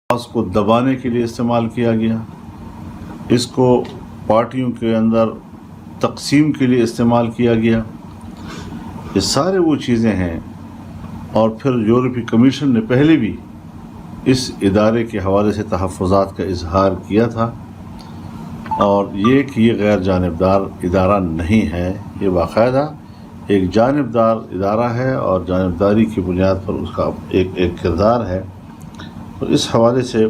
آواز کو دبانے کے لیے استعمال کیا گیا، اس کو پارٹیوں کے اندر تقسیم کے لیے استعمال کیا گیا۔ یہ سارے وہ چیزیں ہیں، اور پھر یورپی کمیشن نے پہلے بھی اس ادارے کے حوالے سے تحفظات کا اظہار کیا تھا، اور یہ کہ یہ غیر جانبدار ادارہ نہیں ہے، یہ باقاعدہ ایک جانبدار ادارہ ہے، اور جانبداری کی بنیاد پر اس کا ایک کردار ہے۔ تو اس حوالے سے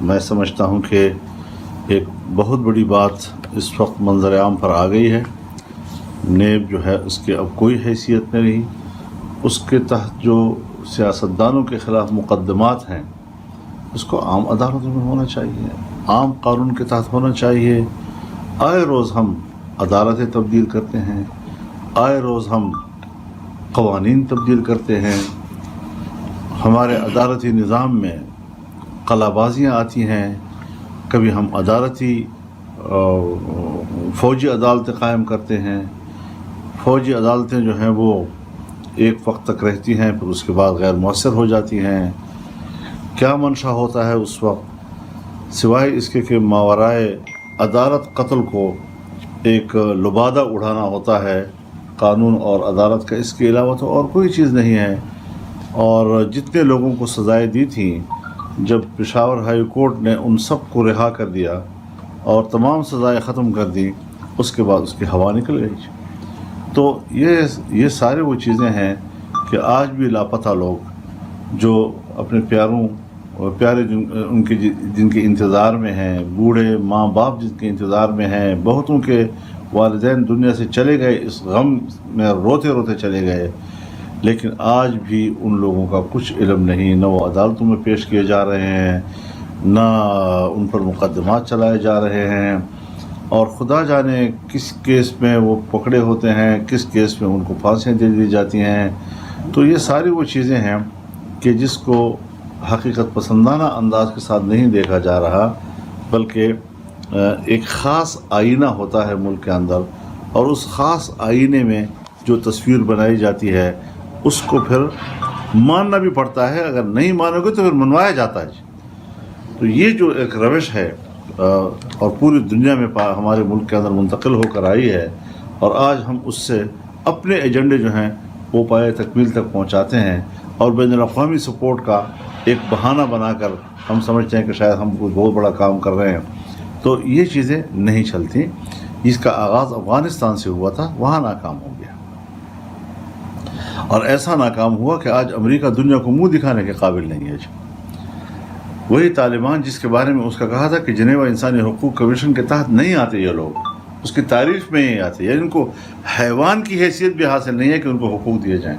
میں سمجھتا ہوں کہ ایک بہت بڑی بات اس وقت منظر عام پر آ گئی ہے۔ نیب جو ہے اس کی اب کوئی حیثیت نہیں رہی، اس کے تحت جو سیاستدانوں کے خلاف مقدمات ہیں اس کو عام عدالتوں میں ہونا چاہیے، عام قانون کے تحت ہونا چاہیے۔ آئے روز ہم عدالتیں تبدیل کرتے ہیں، آئے روز ہم قوانین تبدیل کرتے ہیں، ہمارے عدالتی نظام میں قلع بازیاں آتی ہیں، کبھی ہم فوجی عدالتیں قائم کرتے ہیں، فوجی عدالتیں جو ہیں وہ ایک وقت تک رہتی ہیں، پھر اس کے بعد غیر مؤثر ہو جاتی ہیں۔ کیا منشا ہوتا ہے اس وقت، سوائے اس کے کہ ماورائے عدالت قتل کو ایک لبادہ اڑانا ہوتا ہے قانون اور عدالت کا، اس کے علاوہ تو اور کوئی چیز نہیں ہے۔ اور جتنے لوگوں کو سزائیں دی تھیں، جب پشاور ہائی کورٹ نے ان سب کو رہا کر دیا اور تمام سزائیں ختم کر دی، اس کے بعد اس کی ہوا نکل گئی۔ تو یہ سارے وہ چیزیں ہیں کہ آج بھی لاپتہ لوگ جو اپنے پیارے جن کے انتظار میں ہیں، بوڑھے ماں باپ جن کے انتظار میں ہیں، بہتوں کے والدین دنیا سے چلے گئے، اس غم میں روتے روتے چلے گئے، لیکن آج بھی ان لوگوں کا کچھ علم نہیں، نہ وہ عدالتوں میں پیش کیے جا رہے ہیں، نہ ان پر مقدمات چلائے جا رہے ہیں، اور خدا جانے کس کیس میں وہ پکڑے ہوتے ہیں، کس کیس میں ان کو پھانسیاں دے دی جاتی ہیں۔ تو یہ ساری وہ چیزیں ہیں کہ جس کو حقیقت پسندانہ انداز کے ساتھ نہیں دیکھا جا رہا، بلکہ ایک خاص آئینہ ہوتا ہے ملک کے اندر، اور اس خاص آئینے میں جو تصویر بنائی جاتی ہے اس کو پھر ماننا بھی پڑتا ہے، اگر نہیں مانو گے تو پھر منوایا جاتا ہے۔ تو یہ جو ایک روش ہے اور پوری دنیا میں ہمارے ملک کے اندر منتقل ہو کر آئی ہے، اور آج ہم اس سے اپنے ایجنڈے جو ہیں وہ پائے تکمیل تک پہنچاتے ہیں، اور بین الاقوامی سپورٹ کا ایک بہانہ بنا کر ہم سمجھتے ہیں کہ شاید ہم کوئی بہت بڑا کام کر رہے ہیں۔ تو یہ چیزیں نہیں چلتی۔ اس کا آغاز افغانستان سے ہوا تھا، وہاں ناکام ہو گیا، اور ایسا ناکام ہوا کہ آج امریکہ دنیا کو منہ دکھانے کے قابل نہیں ہے۔ وہی طالبان جس کے بارے میں اس کا کہا تھا کہ جنیوا انسانی حقوق کمیشن کے تحت نہیں آتے یہ لوگ، اس کی تعریف میں ہی آتے، یعنی ان کو حیوان کی حیثیت بھی حاصل نہیں ہے کہ ان کو حقوق دیے جائیں۔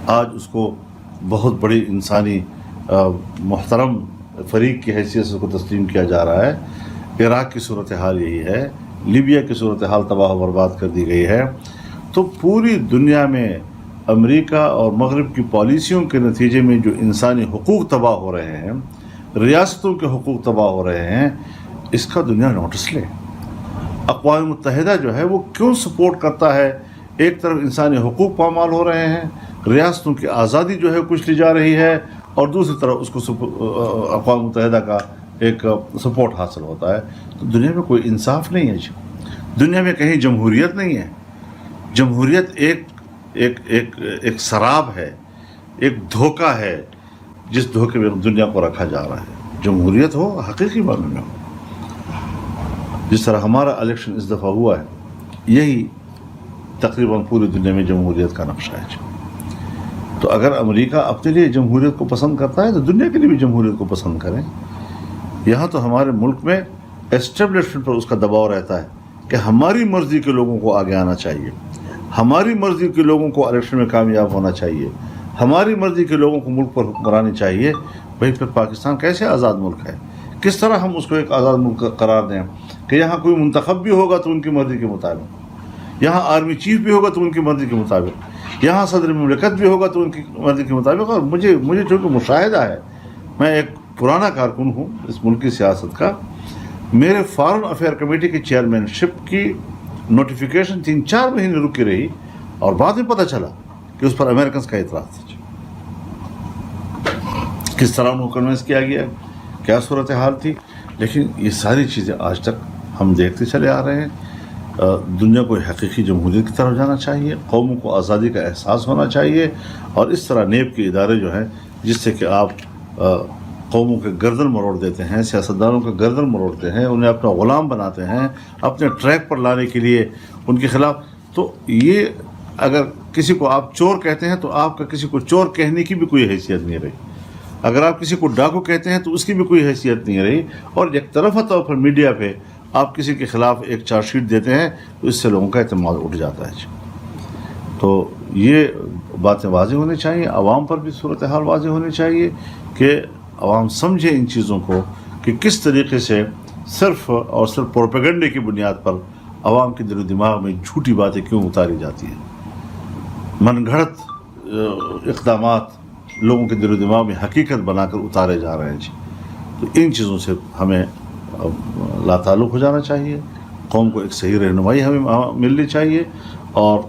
آج اس کو بہت بڑی انسانی محترم فریق کی حیثیت سے اس کو تسلیم کیا جا رہا ہے۔ عراق کی صورتحال یہی ہے، لیبیا کی صورتحال تباہ و برباد کر دی گئی ہے۔ تو پوری دنیا میں امریکہ اور مغرب کی پالیسیوں کے نتیجے میں جو انسانی حقوق تباہ ہو رہے ہیں، ریاستوں کے حقوق تباہ ہو رہے ہیں، اس کا دنیا نوٹس لے۔ اقوام متحدہ جو ہے وہ کیوں سپورٹ کرتا ہے؟ ایک طرف انسانی حقوق پامال ہو رہے ہیں، ریاستوں کی آزادی جو ہے کچھ لی جا رہی ہے، اور دوسری طرف اس کو اقوام متحدہ کا ایک سپورٹ حاصل ہوتا ہے۔ تو دنیا میں کوئی انصاف نہیں ہے جی، دنیا میں کہیں جمہوریت نہیں ہے۔ جمہوریت ایک سراب ہے، ایک دھوکہ ہے، جس دھوکے میں دنیا کو رکھا جا رہا ہے۔ جمہوریت ہو حقیقی معنی میں ہو، جس طرح ہمارا الیکشن اس دفعہ ہوا ہے، یہی تقریباً پوری دنیا میں جمہوریت کا نقشہ ہے۔ تو اگر امریکہ اپنے لیے جمہوریت کو پسند کرتا ہے تو دنیا کے لیے بھی جمہوریت کو پسند کریں۔ یہاں تو ہمارے ملک میں اسٹیبلشمنٹ پر اس کا دباؤ رہتا ہے کہ ہماری مرضی کے لوگوں کو آگے آنا چاہیے، ہماری مرضی کے لوگوں کو الیکشن میں کامیاب ہونا چاہیے، ہماری مرضی کے لوگوں کو ملک پر حکمرانی چاہیے۔ بھائی پھر پاکستان کیسے آزاد ملک ہے؟ کس طرح ہم اس کو ایک آزاد ملک قرار دیں کہ یہاں کوئی منتخب بھی ہوگا تو ان کی مرضی کے مطابق، یہاں آرمی چیف بھی ہوگا تو ان کی مرضی کے مطابق، یہاں صدر مملکت بھی ہوگا تو ان کی مرضی کے مطابق۔ اور مجھے چونکہ مشاہدہ ہے، میں ایک پرانا کارکن ہوں اس ملک کی سیاست کا، میرے فارن افیئر کمیٹی کی چیئرمین شپ کی نوٹیفیکیشن 3-4 مہینے رکی رہی، اور بعد میں پتہ چلا کہ اس پر امریکنز کا اعتراض تھا۔ کس طرح ان کو کنوینس کیا گیا, کیا صورتحال تھی. لیکن یہ ساری چیزیں آج تک ہم دیکھتے چلے آ رہے ہیں. دنیا کو حقیقی جمہوریت کی طرف جانا چاہیے, قوموں کو آزادی کا احساس ہونا چاہیے, اور اس طرح نیب کے ادارے جو ہیں جس سے کہ آپ قوموں کے گردن مروڑ دیتے ہیں, سیاستدانوں کا گردن مروڑتے ہیں, انہیں اپنا غلام بناتے ہیں اپنے ٹریک پر لانے کے لیے ان کے خلاف. تو یہ اگر کسی کو آپ چور کہتے ہیں تو آپ کا کسی کو چور کہنے کی بھی کوئی حیثیت نہیں رہی. اگر آپ کسی کو ڈاکو کہتے ہیں تو اس کی بھی کوئی حیثیت نہیں رہی. اور ایک طرفہ طور پر میڈیا پہ آپ کسی کے خلاف ایک چارج شیٹ دیتے ہیں تو اس سے لوگوں کا اعتماد اٹھ جاتا ہے. تو یہ باتیں واضح ہونی چاہیے, عوام پر بھی صورتحال واضح ہونی چاہیے کہ عوام سمجھے ان چیزوں کو کہ کس طریقے سے صرف اور صرف پروپیگنڈے کی بنیاد پر عوام کے دل و دماغ میں جھوٹی باتیں کیوں اتاری جاتی ہیں. من گھڑت اقدامات لوگوں کے دل و دماغ میں حقیقت بنا کر اتارے جا رہے ہیں. تو ان چیزوں سے ہمیں لا تعلق ہو جانا چاہیے, قوم کو ایک صحیح رہنمائی ہمیں ملنی چاہیے. اور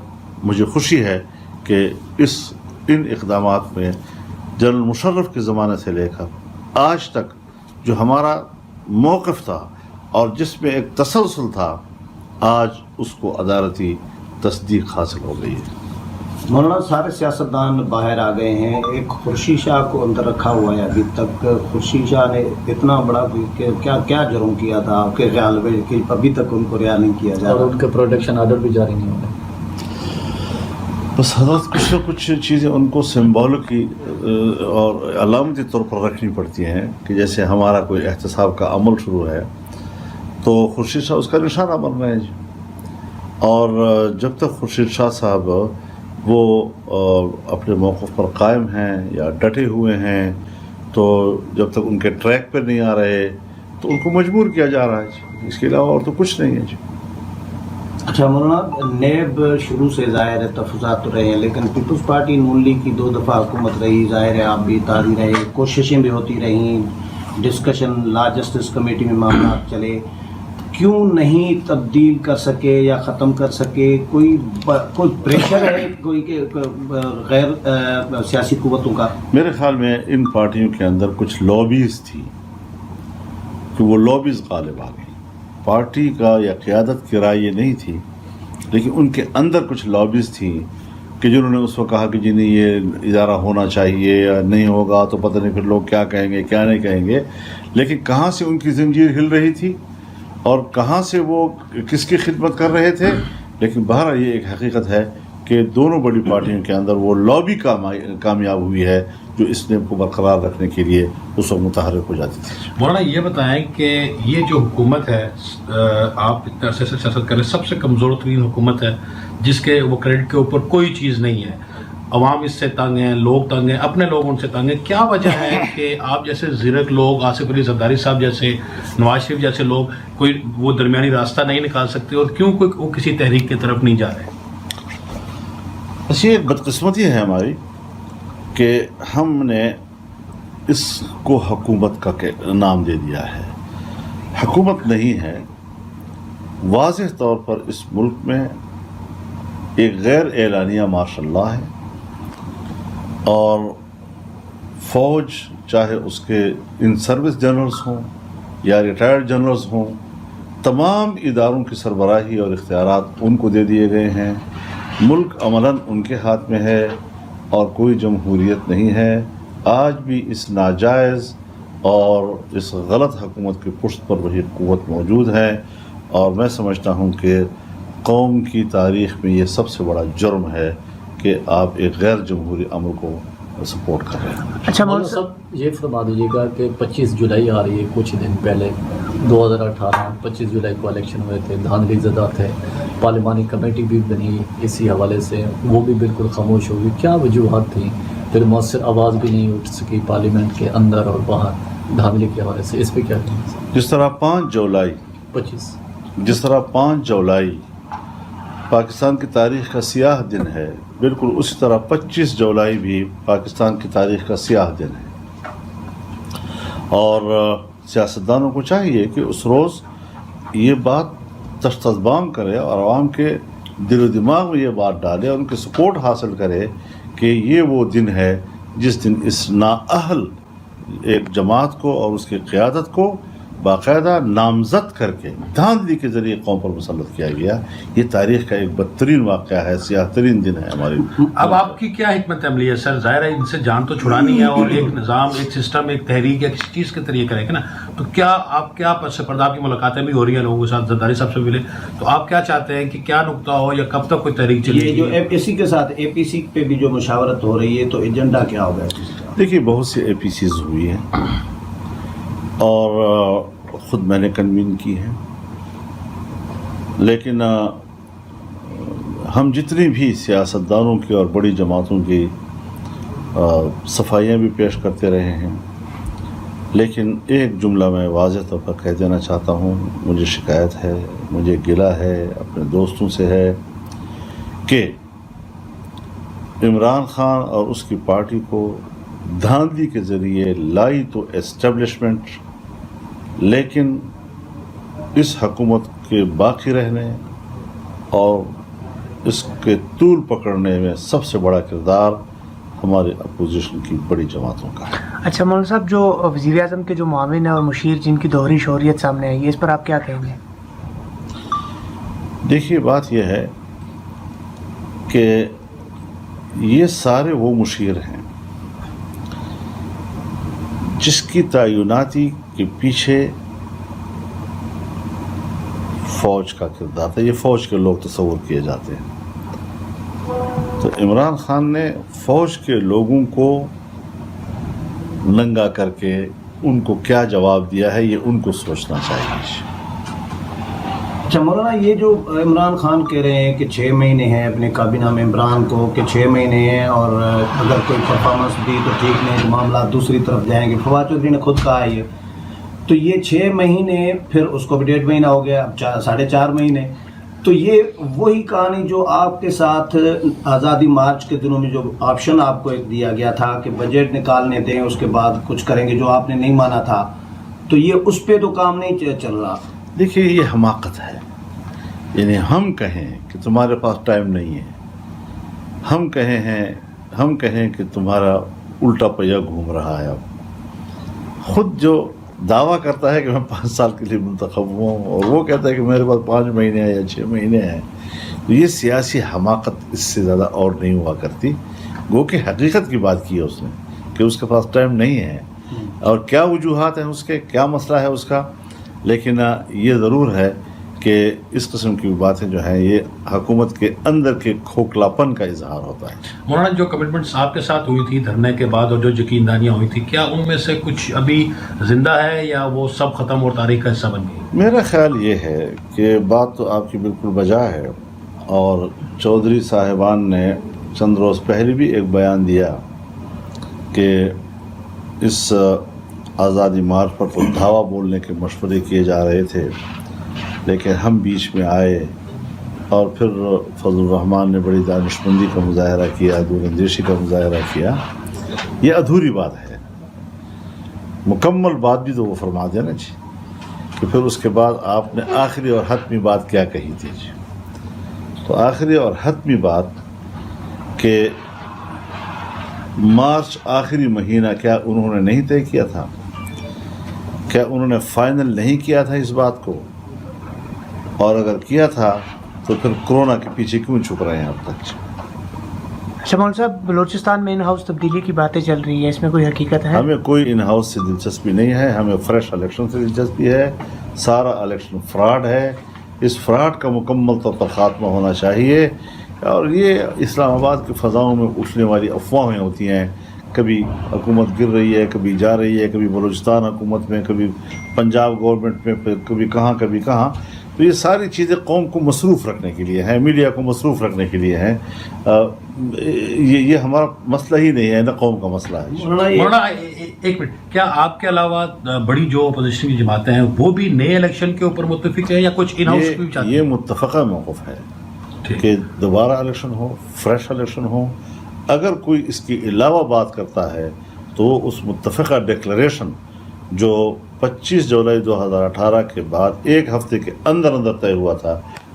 مجھے خوشی ہے کہ ان اقدامات میں جنرل مشرف کے زمانے سے لے کر آج تک جو ہمارا موقف تھا اور جس میں ایک تسلسل تھا, آج اس کو عدالتی تصدیق حاصل ہو گئی ہے. مولانا سارے سیاستدان باہر آ گئے ہیں, ایک خورشید شاہ کو اندر رکھا ہوا ہے ابھی تک. خورشید شاہ نے اتنا بڑا کیا جرم کیا تھا آپ کے خیال میں کہ ابھی تک ان کو رہا نہیں کیا جا رہا, اور ان کے پروٹیکشن آرڈر بھی جاری نہیں ہونے. بس حضرت کچھ نہ کچھ چیزیں ان کو سمبولک اور علامتی طور پر رکھنی پڑتی ہیں کہ جیسے ہمارا کوئی احتساب کا عمل شروع ہے تو خورشید شاہ اس کا نشانہ بن رہے ہیں. اور جب تک خورشید شاہ صاحب وہ اپنے موقف پر قائم ہیں یا ڈٹے ہوئے ہیں, تو جب تک ان کے ٹریک پہ نہیں آ رہے تو ان کو مجبور کیا جا رہا ہے. اس کے علاوہ اور تو کچھ نہیں ہے جی. اچھا مولانا, نیب شروع سے ظاہر ہے تفصیلات تو رہے ہیں, لیکن پیپلز پارٹی نون لیگ کی 2 دفعہ حکومت رہی, ظاہر ہے آپ بھی تاری رہے, کوششیں بھی ہوتی رہیں, ڈسکشن لا جسٹس کمیٹی میں معاملات چلے. کیوں نہیں تبدیل کر سکے یا ختم کر سکے؟ کوئی پریشر ہے کوئی کہ غیر سیاسی قوتوں کا؟ میرے خیال میں ان پارٹیوں کے اندر کچھ لابیز تھی کہ وہ لابیز غالب آ گئی. پارٹی کا یا قیادت کی رائے یہ نہیں تھی, لیکن ان کے اندر کچھ لابیز تھیں کہ جنہوں نے اس وقت کہا کہ جی نہیں یہ ادارہ ہونا چاہیے, یا نہیں ہوگا تو پتہ نہیں پھر لوگ کیا کہیں گے کیا نہیں کہیں گے. لیکن کہاں سے ان کی زنجیر ہل رہی تھی اور کہاں سے وہ کس کی خدمت کر رہے تھے. لیکن بہرحال یہ ایک حقیقت ہے کہ دونوں بڑی پارٹیوں کے اندر وہ لابی کامیاب ہوئی ہے جو اس نیب کو برقرار رکھنے کے لیے اس وقت متحرک ہو جاتی تھی. مولانا یہ بتائیں کہ یہ جو حکومت ہے, آپ اتنے عرصے سے سیاست کر رہے ہیں, سب سے کمزور ترین حکومت ہے جس کے وہ کریڈٹ کے اوپر کوئی چیز نہیں ہے. عوام اس سے تنگ ہیں, لوگ تنگ ہیں, اپنے لوگ ان سے تنگ ہیں. کیا وجہ ہے کہ آپ جیسے زیرک لوگ, آصف علی زرداری صاحب جیسے, نواز شریف جیسے لوگ کوئی وہ درمیانی راستہ نہیں نکال سکتے, اور کیوں کوئی وہ کسی تحریک کی طرف نہیں جا رہے؟ بس یہ بدقسمتی ہے ہماری کہ ہم نے اس کو حکومت کا نام دے دیا ہے. حکومت نہیں ہے. واضح طور پر اس ملک میں ایک غیر اعلانیہ مارشل لا ہے, اور فوج چاہے اس کے ان سروس جنرلز ہوں یا ریٹائرڈ جنرلز ہوں, تمام اداروں کی سربراہی اور اختیارات ان کو دے دیے گئے ہیں. ملک عملاً ان کے ہاتھ میں ہے اور کوئی جمہوریت نہیں ہے. آج بھی اس ناجائز اور اس غلط حکومت کی پشت پر وہی قوت موجود ہے, اور میں سمجھتا ہوں کہ قوم کی تاریخ میں یہ سب سے بڑا جرم ہے کہ آپ ایک غیر جمہوری عمل کو سپورٹ کر رہے ہیں. اچھا مولانا صاحب یہ فرما دیجیے گا کہ 25 جولائی آ رہی ہے, کچھ دن پہلے 2018 25 جولائی کو الیکشن ہوئے تھے, دھاندلی زدہ تھے, پارلیمانی کمیٹی بھی بنی اسی حوالے سے, وہ بھی بالکل خاموش ہوگی. کیا وجوہات تھیں؟ پھر مؤثر آواز بھی نہیں اٹھ سکی پارلیمنٹ کے اندر اور باہر دھاندلی کے حوالے سے, اس پہ کیا کہیں؟ جس طرح 5 جولائی پاکستان کی تاریخ کا سیاہ دن ہے, بالکل اسی طرح 25 جولائی بھی پاکستان کی تاریخ کا سیاہ دن ہے. اور سیاستدانوں کو چاہیے کہ اس روز یہ بات تشتزبام کرے اور عوام کے دل و دماغ میں یہ بات ڈالے اور ان کی سپورٹ حاصل کرے کہ یہ وہ دن ہے جس دن اس نااہل ایک جماعت کو اور اس کی قیادت کو باقاعدہ نامزد کر کے دھاندلی کے ذریعے قوم پر مسلط کیا گیا. یہ تاریخ کا ایک بدترین واقعہ ہے, سیاہ ترین دن ہے ہماری. اب آپ کی کیا حکمت عملی ہے سر؟ ظاہر ہے ان سے جان تو چھڑانی ہے اور ایک نظام, ایک سسٹم, ایک تحریک یا کسی چیز کے ذریعے کرے گا نا. تو کیا آپ پس پردہ آپ کی ملاقاتیں بھی ہو رہی ہیں لوگوں کے ساتھ, زرداری صاحب سے ملے, تو آپ کیا چاہتے ہیں کہ کیا نقطہ ہو یا کب تک کوئی تحریک چلے یہ گی؟ جو اسی کے ساتھ اے پی سی پہ بھی جو مشاورت ہو رہی ہے تو ایجنڈا کیا ہوگا؟ دیکھیے بہت سی اے پی سیز ہوئی ہیں اور خود میں نے کنوین کی ہے, لیکن ہم جتنی بھی سیاستدانوں کی اور بڑی جماعتوں کی صفائیاں بھی پیش کرتے رہے ہیں, لیکن ایک جملہ میں واضح طور پر کہہ دینا چاہتا ہوں, مجھے شکایت ہے, مجھے گلہ ہے اپنے دوستوں سے ہے کہ عمران خان اور اس کی پارٹی کو دھاندلی کے ذریعے لائی تو اسٹیبلشمنٹ, لیکن اس حکومت کے باقی رہنے اور اس کے طول پکڑنے میں سب سے بڑا کردار ہمارے اپوزیشن کی بڑی جماعتوں کا ہے. اچھا مولانا صاحب, جو وزیر اعظم کے جو معاون ہیں اور مشیر جن کی دوہری شہریت سامنے آئی ہے, اس پر آپ کیا کہیں گے؟ دیکھیے بات یہ ہے کہ یہ سارے وہ مشیر ہیں جس کی تعیناتی کے پیچھے فوج کا کردار تھا. یہ فوج کے لوگ تصور کیے جاتے ہیں. تو عمران خان نے فوج کے لوگوں کو ننگا کر کے ان کو کیا جواب دیا ہے, یہ ان کو سوچنا چاہیے. اچھا مولانا, یہ جو عمران خان کہہ رہے ہیں کہ 6 مہینے ہیں اپنے کابینہ میں عمران کو, کہ 6 مہینے ہیں اور اگر کوئی پرفارمنس دی تو ٹھیک نہیں, معاملات دوسری طرف جائیں گے. فواد چودھری نے خود کہا یہ, تو یہ 6 مہینے پھر اس کو بھی 1.5 مہینہ ہو گیا, اب 4.5 مہینے. تو یہ وہی کہانی جو آپ کے ساتھ آزادی مارچ کے دنوں میں جو آپشن آپ کو ایک دیا گیا تھا کہ بجٹ نکالنے دیں اس کے بعد کچھ کریں گے, جو آپ نے نہیں مانا تھا, تو یہ اس پہ تو کام نہیں چل رہا. دیکھیے یہ حماقت ہے. یعنی ہم کہیں کہ تمہارے پاس ٹائم نہیں ہے, ہم کہیں کہ تمہارا الٹا پہیا گھوم رہا ہے. اب خود جو دعویٰ کرتا ہے کہ میں 5 سال کے لیے منتخب ہوں اور وہ کہتا ہے کہ میرے پاس 5 مہینے ہیں یا 6 مہینے ہیں, تو یہ سیاسی حماقت اس سے زیادہ اور نہیں ہوا کرتی. گو کہ حقیقت کی بات کی ہے اس نے کہ اس کے پاس ٹائم نہیں ہے اور کیا وجوہات ہیں اس کے, کیا مسئلہ ہے اس کا. لیکن یہ ضرور ہے کہ اس قسم کی باتیں جو ہیں یہ حکومت کے اندر کے کھوکھلاپن کا اظہار ہوتا ہے. مولانا, جو کمٹمنٹس آپ کے ساتھ ہوئی تھی دھرنے کے بعد اور جو یقیندانیاں ہوئی تھی, کیا ان میں سے کچھ ابھی زندہ ہے یا وہ سب ختم اور تاریخ کا حصہ بن گئی؟ میرا خیال یہ ہے کہ بات تو آپ کی بالکل بجا ہے, اور چودھری صاحبان نے چند روز پہلے بھی ایک بیان دیا کہ اس آزادی مارچ پر تو دھاوا بولنے کے مشورے کیے جا رہے تھے, لیکن ہم بیچ میں آئے اور پھر فضل الرحمان نے بڑی دانشمندی کا مظاہرہ کیا, دور اندیشی کا مظاہرہ کیا. یہ ادھوری بات ہے, مکمل بات بھی تو وہ فرما دینا جی کہ پھر اس کے بعد آپ نے آخری اور حتمی بات کیا کہی تھی جی. تو آخری اور حتمی بات کہ مارچ آخری مہینہ کیا انہوں نے نہیں طے کیا تھا؟ کیا انہوں نے فائنل نہیں کیا تھا اس بات کو؟ اور اگر کیا تھا تو پھر کورونا کے پیچھے کیوں چھپ رہے ہیں اب تک؟ اچھا مولانا صاحب, بلوچستان میں ان ہاؤس تبدیلی کی باتیں چل رہی ہیں, اس میں کوئی حقیقت ہے؟ ہمیں کوئی ان ہاؤس سے دلچسپی نہیں ہے, ہمیں فریش الیکشن سے دلچسپی ہے. سارا الیکشن فراڈ ہے, اس فراڈ کا مکمل طور پر خاتمہ ہونا چاہیے. اور یہ اسلام آباد کی فضاؤں میں اٹھنے والی افواہیں ہوتی ہیں, کبھی حکومت گر رہی ہے, کبھی جا رہی ہے, کبھی بلوچستان حکومت میں, کبھی پنجاب گورنمنٹ میں, پھر کبھی کہاں. تو یہ ساری چیزیں قوم کو مصروف رکھنے کے لیے ہیں, میڈیا کو مصروف رکھنے کے لیے ہیں. یہ ہمارا مسئلہ ہی نہیں ہے, نہ قوم کا مسئلہ ہے. مولانا ایک منٹ, کیا آپ کے علاوہ بڑی جو اپوزیشن کی جماعتیں ہیں وہ بھی نئے الیکشن کے اوپر متفق ہیں یا کچھ ان ہاؤس بھی چاہتے ہیں؟ یہ متفقہ موقف ہے کہ دوبارہ الیکشن ہو, فریش الیکشن ہو. اگر کوئی اس کے علاوہ بات کرتا ہے تو اس متفقہ ڈکلریشن جو 25 جولائی 2018 کے بعد ایک ہفتے کے اندر طے ہوا تھا,